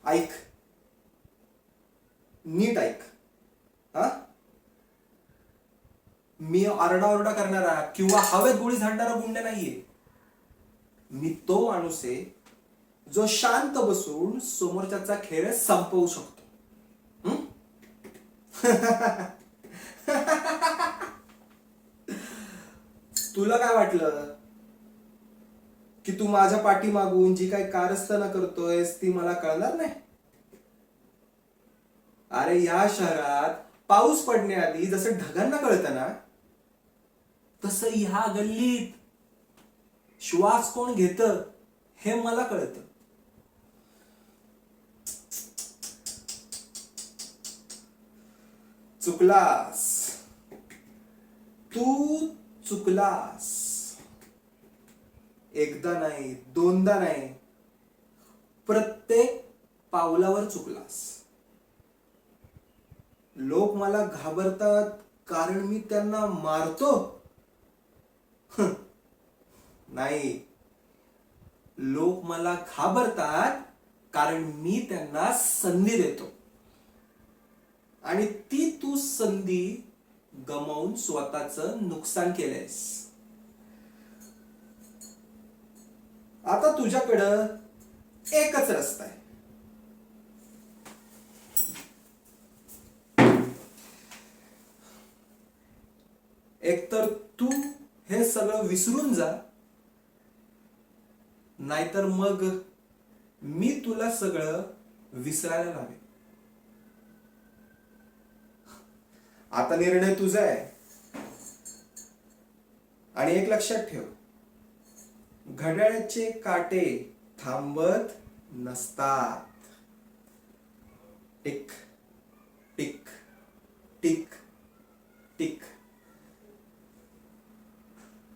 ऐक, नीट ऐक. हा, मी आरडाओरडा करणारा किंवा हवेत गोळी झाडणारा गुंड नाहीये. मी तो माणूस आहे जो शांत बसून समोरच्याचा खेळ संपवू शकतो. हं? तुला काय वाटलं की तू माझ्या पाठीमागून जी काही कारस्थानं करतोयस ती मला कळणार नाही? अरे या शहरात पाऊस पडण्याआधी जसं ढगांना कळतं ना, तसं ह्या गल्लीत श्वास कोण घेतं हे मला कळतं. चुकलास, तू चुकलास. एकदा नाही, दोनदा नाही, प्रत्येक पावलावर चुकलास. लोक मला घाबरतात कारण मी त्यांना मारतो? नाही, लोक मला घाबरतात कारण मी त्यांना संधी देतो, आणि ती तू संधी गमावून स्वतःचं नुकसान केलंयस. आता तुझ्याकडं एकच रस्ता आहे. एकतर तू हे सगळं विसरून जा, नाहीतर मग मी तुला सगळं विसरायला लावेन. आता निर्णय तुझा आहे. आणि एक लक्षात ठेव, घड्याळाचे काटे थांबत नसतात. Tick tick tick tick.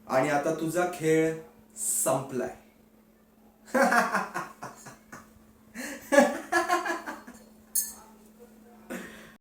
आणि आता तुझा खेळ संपलाय.